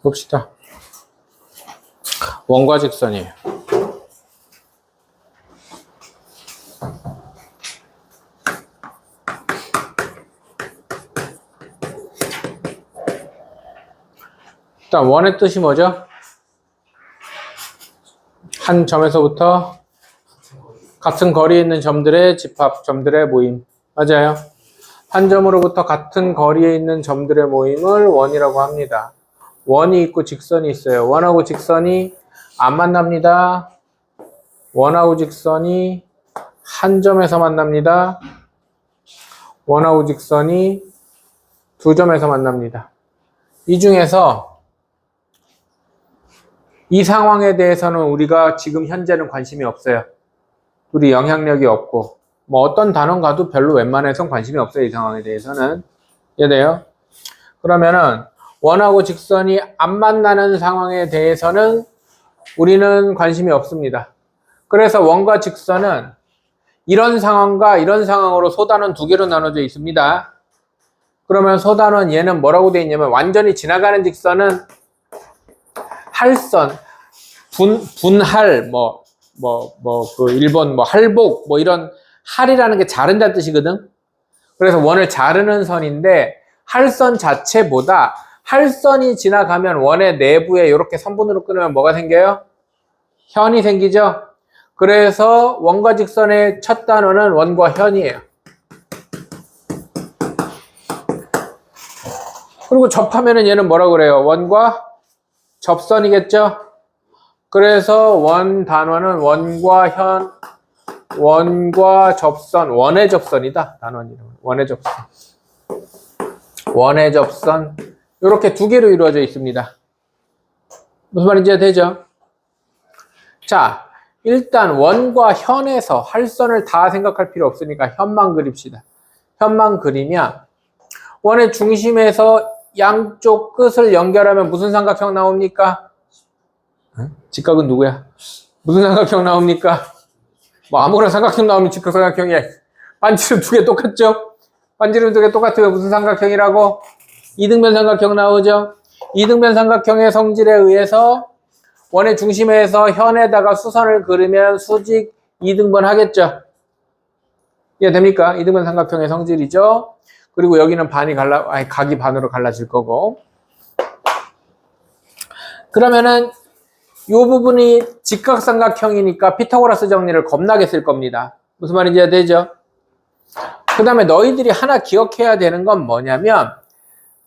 봅시다. 원과 직선이에요. 일단 원의 뜻이 뭐죠? 한 점에서부터 같은 거리에 있는 점들의 집합, 점들의 모임. 맞아요. 한 점으로부터 같은 거리에 있는 점들의 모임을 원이라고 합니다. 원이 있고 직선이 있어요. 원하고 직선이 안 만납니다. 원하고 직선이 한 점에서 만납니다. 원하고 직선이 두 점에서 만납니다. 이 중에서 이 상황에 대해서는 우리가 지금 현재는 관심이 없어요. 우리 영향력이 없고 뭐 어떤 단원가도 별로 웬만해선 관심이 없어요. 이 상황에 대해서는. 이해돼요? 그러면은 원하고 직선이 안 만나는 상황에 대해서는 우리는 관심이 없습니다. 그래서 원과 직선은 이런 상황과 이런 상황으로 소단원 두 개로 나눠져 있습니다. 그러면 소단원 얘는 뭐라고 되어 있냐면 완전히 지나가는 직선은 할선, 분할, 그 일본 할복, 이런 할이라는 게 자른다는 뜻이거든. 그래서 원을 자르는 선인데 할선 자체보다 할선이 지나가면 원의 내부에 이렇게 선분으로 끊으면 뭐가 생겨요? 현이 생기죠? 그래서 원과 직선의 첫 단원은 원과 현이에요. 그리고 접하면은 얘는 뭐라고 그래요? 원과 접선이겠죠? 그래서 원 단원은 원과 현, 원과 접선, 원의 접선이다. 단원 이름. 원의 접선. 원의 접선. 이렇게 두 개로 이루어져 있습니다. 무슨 말인지 되죠? 자, 일단 원과 현에서 할선을 다 생각할 필요 없으니까 현만 그립시다. 현만 그리면 원의 중심에서 양쪽 끝을 연결하면 무슨 삼각형 나옵니까? 직각은 누구야? 무슨 삼각형 나옵니까? 뭐 아무거나 삼각형 나오면 직각삼각형이야. 반지름 두 개 똑같죠? 반지름 두 개 똑같으면 무슨 삼각형이라고? 이등변 삼각형 나오죠? 이등변 삼각형의 성질에 의해서 원의 중심에서 현에다가 수선을 그리면 수직 이등변 하겠죠? 이해됩니까? 이등변 삼각형의 성질이죠? 그리고 여기는 각이 반으로 갈라질 거고. 그러면은 이 부분이 직각삼각형이니까 피타고라스 정리를 겁나게 쓸 겁니다. 무슨 말인지 이해되죠? 그 다음에 너희들이 하나 기억해야 되는 건 뭐냐면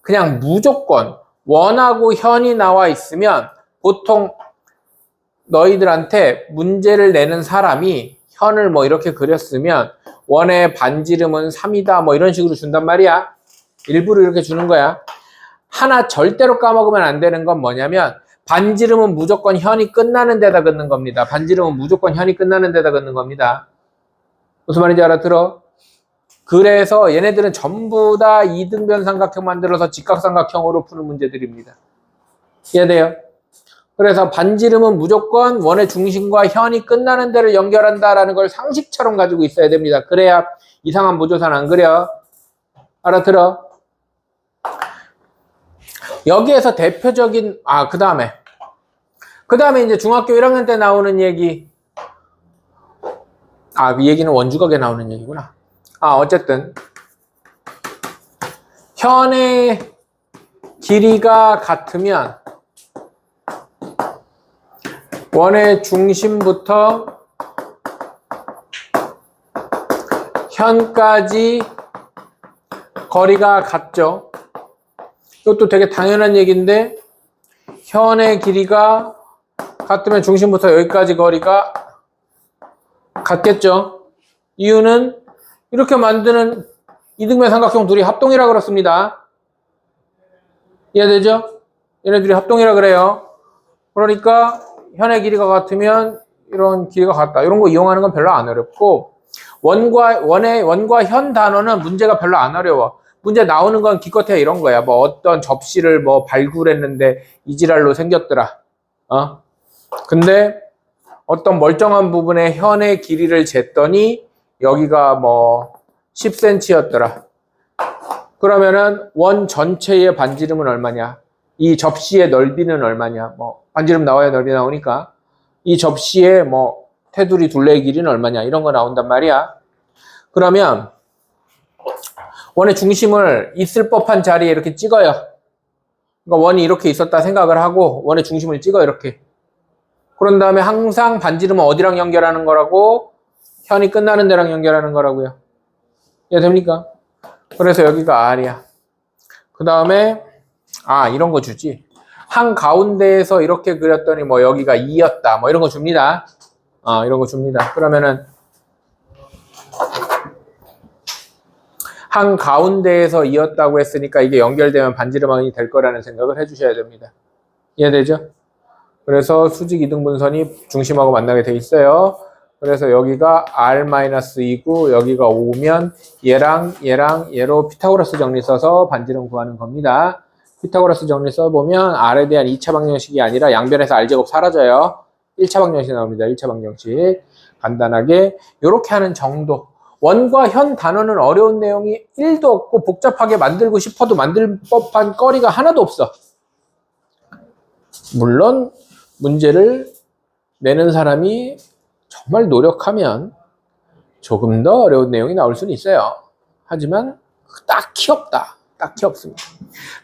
그냥 무조건 원하고 현이 나와 있으면 보통 너희들한테 문제를 내는 사람이 현을 이렇게 그렸으면 원의 반지름은 3이다 이런 식으로 준단 말이야. 일부러 이렇게 주는 거야. 하나 절대로 까먹으면 안 되는 건 뭐냐면 반지름은 무조건 현이 끝나는 데다 긋는 겁니다. 반지름은 무조건 현이 끝나는 데다 긋는 겁니다. 무슨 말인지 알아들어? 그래서 얘네들은 전부 다 이등변 삼각형 만들어서 직각삼각형으로 푸는 문제들입니다. 이해돼요? 그래서 반지름은 무조건 원의 중심과 현이 끝나는 데를 연결한다라는 걸 상식처럼 가지고 있어야 됩니다. 그래야 이상한 보조사는 안 그려. 알아들어? 여기에서 대표적인 그 다음에 이제 중학교 1학년 때 나오는 얘기. 이 얘기는 원주각에 나오는 얘기구나. 어쨌든 현의 길이가 같으면 원의 중심부터 현까지 거리가 같죠. 이것도 되게 당연한 얘기인데 현의 길이가 같으면 중심부터 여기까지 거리가 같겠죠. 이유는 이렇게 만드는 이등변 삼각형 둘이 합동이라 그렇습니다. 이해되죠? 얘네들이 합동이라 그래요. 그러니까 현의 길이가 같으면 이런 길이가 같다. 이런 거 이용하는 건 별로 안 어렵고 원과 현 단어는 문제가 별로 안 어려워. 문제 나오는 건 기껏해야 이런 거야. 어떤 접시를 발굴했는데 이지랄로 생겼더라. 근데 어떤 멀쩡한 부분에 현의 길이를 쟀더니 여기가 10cm였더라. 그러면은 원 전체의 반지름은 얼마냐? 이 접시의 넓이는 얼마냐? 뭐 반지름 나와야 넓이 나오니까 이 접시의 뭐 테두리 둘레의 길이는 얼마냐? 이런 거 나온단 말이야. 그러면 원의 중심을 있을 법한 자리에 이렇게 찍어요. 그러니까 원이 이렇게 있었다 생각을 하고 원의 중심을 찍어 이렇게. 그런 다음에 항상 반지름은 어디랑 연결하는 거라고? 현이 끝나는 데랑 연결하는 거라고요. 이해됩니까? 그래서 여기가 R이야. 그 다음에 이런 거 주지. 한 가운데에서 이렇게 그렸더니 뭐 여기가 2였다. 뭐 이런 거 줍니다. 이런 거 줍니다. 그러면은 한 가운데에서 2였다고 했으니까 이게 연결되면 반지름왕이 될 거라는 생각을 해주셔야 됩니다. 이해되죠? 그래서 수직 이등분선이 중심하고 만나게 돼 있어요. 그래서 여기가 R-2고 여기가 5면 얘랑 얘로 피타고라스 정리 써서 반지름 구하는 겁니다. 피타고라스 정리 써보면 R에 대한 2차 방정식이 아니라 양변에서 R제곱 사라져요. 1차 방정식 나옵니다. 1차 방정식. 간단하게 이렇게 하는 정도. 원과 현 단어는 어려운 내용이 1도 없고 복잡하게 만들고 싶어도 만들 법한 거리가 하나도 없어. 물론 문제를 내는 사람이 정말 노력하면 조금 더 어려운 내용이 나올 수는 있어요. 하지만 딱히 없다. 딱히 없습니다.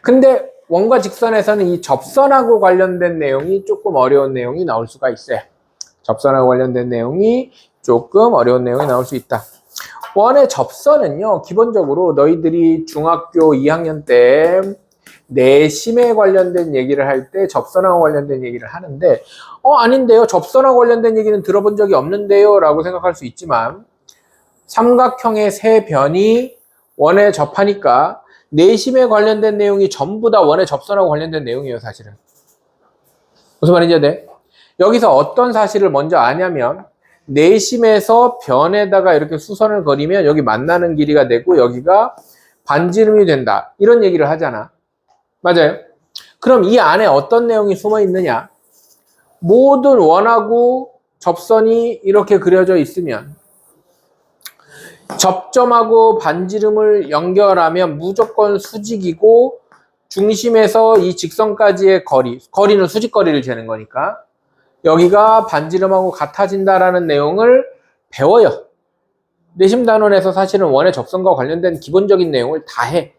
근데 원과 직선에서는 이 접선하고 관련된 내용이 조금 어려운 내용이 나올 수가 있어요. 접선하고 관련된 내용이 조금 어려운 내용이 나올 수 있다. 원의 접선은요, 기본적으로 너희들이 중학교 2학년 때 내심에 관련된 얘기를 할 때 접선하고 관련된 얘기를 하는데 아닌데요, 접선하고 관련된 얘기는 들어본 적이 없는데요 라고 생각할 수 있지만 삼각형의 세 변이 원에 접하니까 내심에 관련된 내용이 전부 다 원의 접선하고 관련된 내용이에요. 사실은 무슨 말인지 돼? 여기서 어떤 사실을 먼저 아냐면 내심에서 변에다가 이렇게 수선을 그리면 여기 만나는 길이가 되고 여기가 반지름이 된다, 이런 얘기를 하잖아. 맞아요? 그럼 이 안에 어떤 내용이 숨어 있느냐? 모든 원하고 접선이 이렇게 그려져 있으면 접점하고 반지름을 연결하면 무조건 수직이고 중심에서 이 직선까지의 거리는 수직거리를 재는 거니까 여기가 반지름하고 같아진다라는 내용을 배워요. 내심 단원에서 사실은 원의 접선과 관련된 기본적인 내용을 다 해.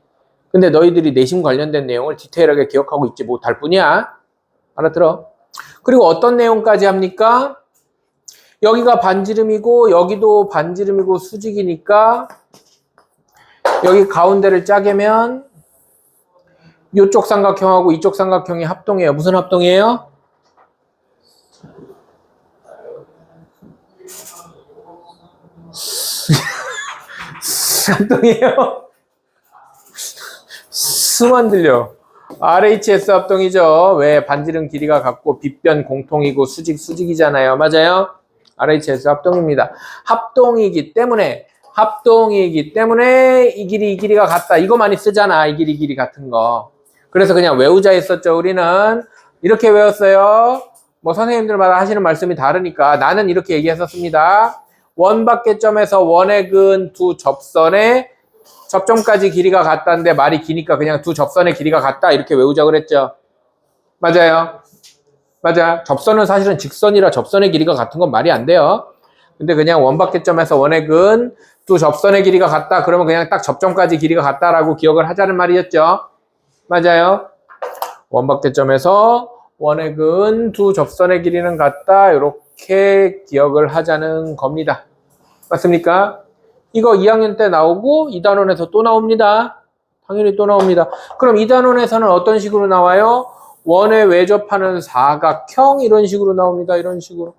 근데 너희들이 내심 관련된 내용을 디테일하게 기억하고 있지 못할 뿐이야. 알아들어? 그리고 어떤 내용까지 합니까? 여기가 반지름이고 여기도 반지름이고 수직이니까 여기 가운데를 짜개면 이쪽 삼각형하고 이쪽 삼각형이 합동해요. 무슨 합동이에요? 합동이에요? 수만 들려. RHS 합동이죠. 왜? 반지름 길이가 같고 빗변 공통이고 수직이잖아요. 맞아요? RHS 합동입니다. 합동이기 때문에 이 길이가 같다. 이거 많이 쓰잖아. 이 길이 같은 거. 그래서 그냥 외우자 했었죠. 우리는 이렇게 외웠어요. 뭐 선생님들마다 하시는 말씀이 다르니까 나는 이렇게 얘기했었습니다. 원박계점에서 원의 근 두 접선의 접점까지 길이가 같다는데 말이 기니까 그냥 두 접선의 길이가 같다 이렇게 외우자 그랬죠. 맞아요. 맞아. 접선은 사실은 직선이라 접선의 길이가 같은 건 말이 안 돼요. 근데 그냥 원박계점에서 원의 근 두 접선의 길이가 같다 그러면 그냥 딱 접점까지 길이가 같다라고 기억을 하자는 말이었죠. 맞아요. 원박계점에서 원의 근 두 접선의 길이는 같다 이렇게 기억을 하자는 겁니다. 맞습니까? 이거 2학년 때 나오고 2단원에서 또 나옵니다. 당연히 또 나옵니다. 그럼 2단원에서는 어떤 식으로 나와요? 원에 외접하는 사각형 이런 식으로 나옵니다. 이런 식으로.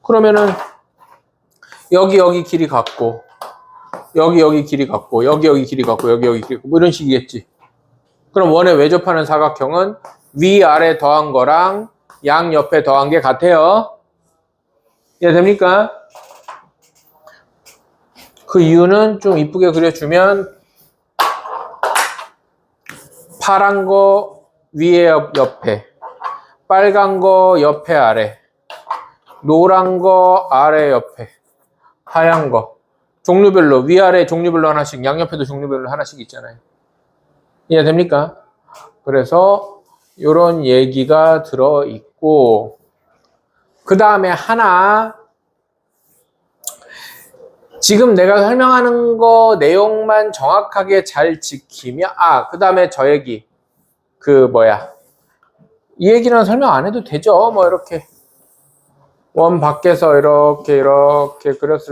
그러면은 여기 길이 같고 여기 길이 같고 여기 길이 같고 여기 길이 같고 뭐 이런 식이겠지. 그럼 원에 외접하는 사각형은 위아래 더한 거랑 양옆에 더한 게 같아요. 이해됩니까? 그 이유는 좀 이쁘게 그려주면 파란 거 위에 옆에, 빨간 거 옆에 아래, 노란 거 아래 옆에, 하얀 거 종류별로 위아래 종류별로 하나씩, 양옆에도 종류별로 하나씩 있잖아요. 이해됩니까? 그래서 요런 얘기가 들어있고, 그 다음에 하나, 지금 내가 설명하는 거 내용만 정확하게 잘 지키면, 그 다음에 저 얘기, 이 얘기는 설명 안 해도 되죠. 뭐 이렇게 원 밖에서 이렇게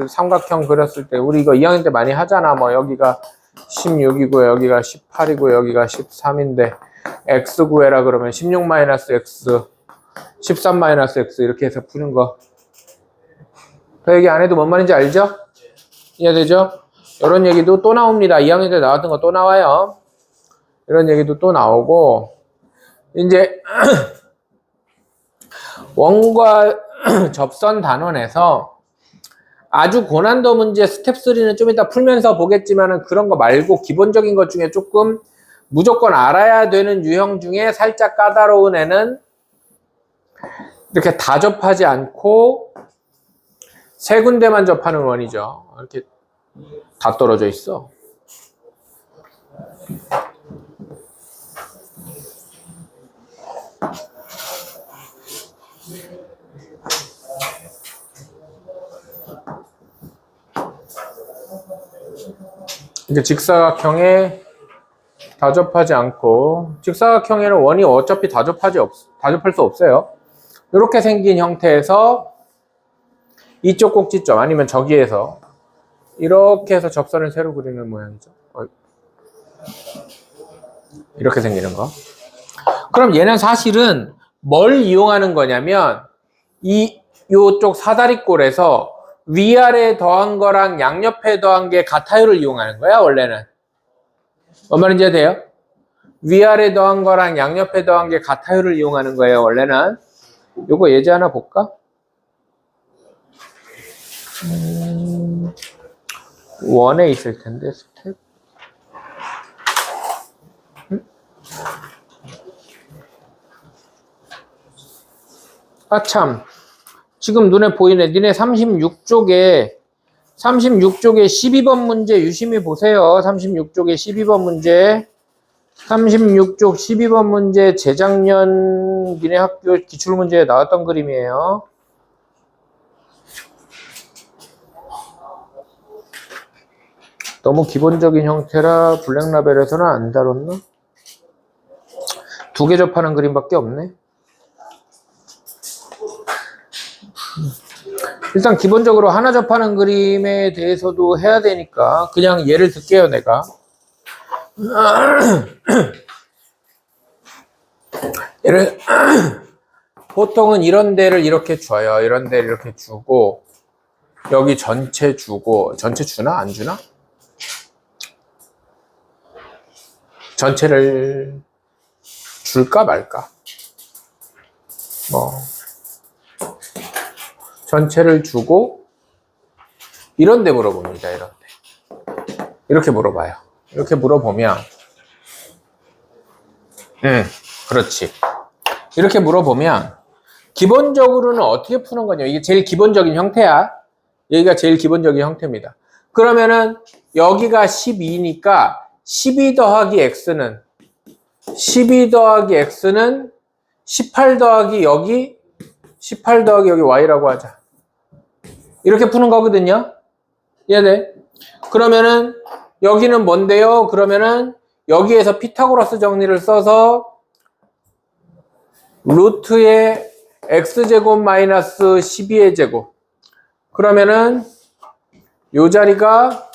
삼각형 그렸을 때 우리 이거 2학년 때 많이 하잖아. 뭐 여기가 16이고 여기가 18이고 여기가 13인데 x 구해라 그러면 16-x 13-x 이렇게 해서 푸는 거. 더 얘기 안 해도 뭔 말인지 알죠? 이해되죠? 이런 얘기도 또 나옵니다. 2학년 때 나왔던 거 또 나와요. 이런 얘기도 또 나오고, 이제 원과 접선 단원에서 아주 고난도 문제 스텝 3는 좀 이따 풀면서 보겠지만은 그런 거 말고 기본적인 것 중에 조금 무조건 알아야 되는 유형 중에 살짝 까다로운 애는 이렇게 다 접하지 않고 세 군데만 접하는 원이죠. 이렇게 다 떨어져 있어. 이제 직사각형에 다 접하지 않고, 직사각형에는 원이 어차피 다 접할 수 없어요. 이렇게 생긴 형태에서 이쪽 꼭지점 아니면 저기에서 이렇게 해서 접선을 새로 그리는 모양이죠. 이렇게 생기는 거. 그럼 얘는 사실은 뭘 이용하는 거냐면 요쪽 사다리꼴에서 위아래 더한 거랑 양옆에 더한 게 같아요를 이용하는 거야. 원래는 뭔 말인지 이해돼요? 위아래 더한 거랑 양옆에 더한 게 같아요를 이용하는 거예요. 원래는. 요거 예제 하나 볼까? 원에 있을 텐데 스텝. 참, 지금 눈에 보이네. 니네 36쪽에 12번 문제 유심히 보세요. 36쪽에 12번 문제. 36쪽 12번 문제 재작년 니네 학교 기출문제에 나왔던 그림이에요. 너무 기본적인 형태라 블랙라벨에서는 안 다뤘나? 2개 접하는 그림밖에 없네. 일단 기본적으로 하나 접하는 그림에 대해서도 해야 되니까 그냥 예를 들게요. 내가 보통은 이런 데를 이렇게 줘요. 이런 데를 이렇게 주고 여기 전체 주고, 전체 주나 안 주나? 전체를 줄까 말까? 뭐 전체를 주고 이런 데 물어봅니다. 이런 데 이렇게 물어봐요. 이렇게 물어보면 그렇지. 이렇게 물어보면 기본적으로는 어떻게 푸는 거냐. 이게 제일 기본적인 형태야. 여기가 제일 기본적인 형태입니다. 그러면은 여기가 12니까 12 더하기 x는 18 더하기 여기 y라고 하자. 이렇게 푸는 거거든요. 이해돼? 그러면은 여기는 뭔데요? 그러면은 여기에서 피타고라스 정리를 써서 루트의 x제곱 마이너스 12의 제곱. 그러면은 요 자리가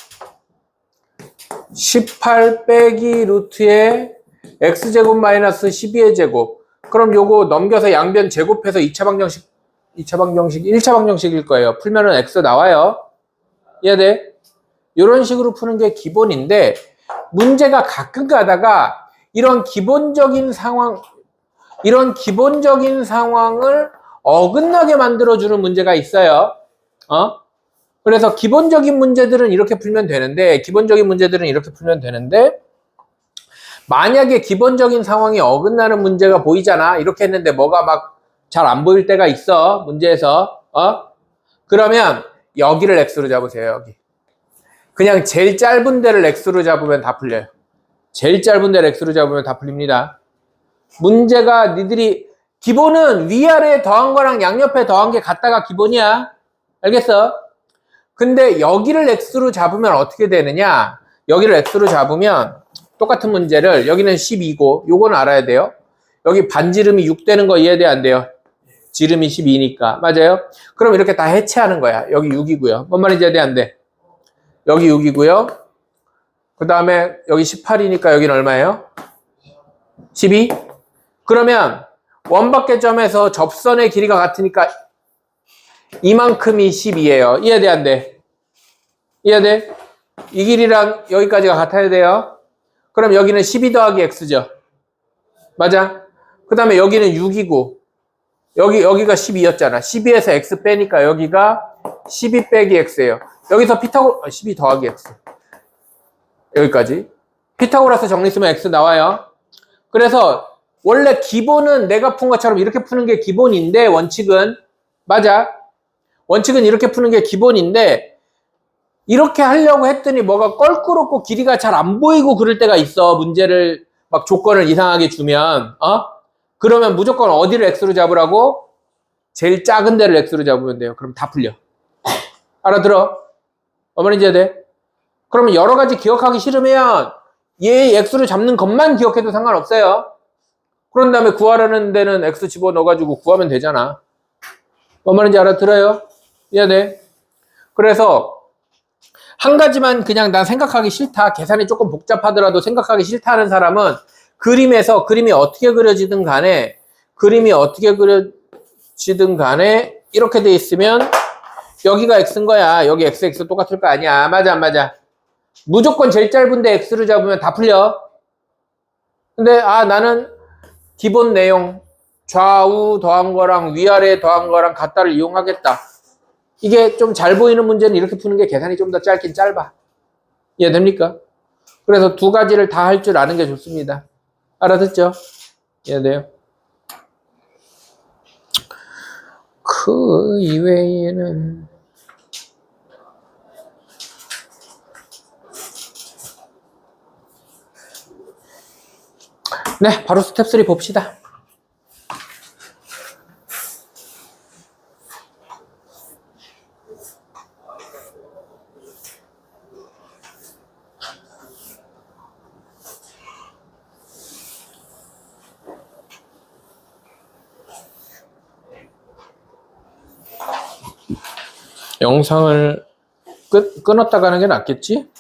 18 빼기 루트의 x제곱 마이너스 12의 제곱. 그럼 요거 넘겨서 양변 제곱해서 1차 방정식일 거예요. 풀면은 x 나와요. 이해돼? 이런 식으로 푸는 게 기본인데, 문제가 가끔 가다가 이런 기본적인 상황을 어긋나게 만들어주는 문제가 있어요. 그래서 기본적인 문제들은 이렇게 풀면 되는데, 만약에 기본적인 상황이 어긋나는 문제가 보이잖아. 이렇게 했는데 뭐가 막 잘 안 보일 때가 있어. 문제에서. 그러면 여기를 x로 잡으세요. 여기. 그냥 제일 짧은 데를 x로 잡으면 다 풀려요. 제일 짧은 데를 x로 잡으면 다 풀립니다. 문제가 니들이 기본은 위아래에 더한 거랑 양옆에 더한 게 같다가 기본이야. 알겠어? 근데 여기를 x로 잡으면 어떻게 되느냐? 여기를 x로 잡으면 똑같은 문제를 여기는 12고 요건 알아야 돼요. 여기 반지름이 6 되는 거 이해돼 안 돼요? 지름이 12니까. 맞아요? 그럼 이렇게 다 해체하는 거야. 여기 6이고요. 뭔 말인지 이해돼 안 돼? 여기 6이고요. 그 다음에 여기 18이니까 여기는 얼마예요? 12? 그러면 원박계점에서 접선의 길이가 같으니까 이만큼이 12예요. 이해돼 안 돼? 이해돼? 이 길이랑 여기까지가 같아야 돼요. 그럼 여기는 12 더하기 x죠. 맞아? 그 다음에 여기는 6이고 여기가 12였잖아. 12에서 x 빼니까 여기가 12 빼기 x예요. 여기서 12 더하기 x. 여기까지. 피타고라스 정리 쓰면 x 나와요. 그래서 원래 기본은 내가 푼 것처럼 이렇게 푸는 게 기본인데 원칙은 맞아. 원칙은 이렇게 푸는 게 기본인데 이렇게 하려고 했더니 뭐가 껄끄럽고 길이가 잘 안 보이고 그럴 때가 있어. 문제를 막 조건을 이상하게 주면 그러면 무조건 어디를 x로 잡으라고? 제일 작은 데를 x로 잡으면 돼요. 그럼 다 풀려. 알아들어? 어머니 이해야 돼? 그러면 여러 가지 기억하기 싫으면 얘 x로 잡는 것만 기억해도 상관없어요. 그런 다음에 구하라는 데는 x 집어넣어가지고 구하면 되잖아. 뭔 말인지 알아들어요? 이해야 돼? 그래서 한 가지만 그냥 난 생각하기 싫다. 계산이 조금 복잡하더라도 생각하기 싫다 하는 사람은 그림에서 그림이 어떻게 그려지든 간에 이렇게 돼 있으면 여기가 x인 거야. 여기 x 똑같을 거 아니야. 맞아 안 맞아? 무조건 제일 짧은데 x를 잡으면 다 풀려. 근데 나는 기본 내용 좌우 더한 거랑 위아래 더한 거랑 같다를 이용하겠다. 이게 좀 잘 보이는 문제는 이렇게 푸는 게 계산이 좀 더 짧긴 짧아. 이해됩니까? 그래서 두 가지를 다 할 줄 아는 게 좋습니다. 알아듣죠? 이해돼요? 그 이외에는 네, 바로 스텝 3 봅시다. 영상을 끊었다 가는 게 낫겠지?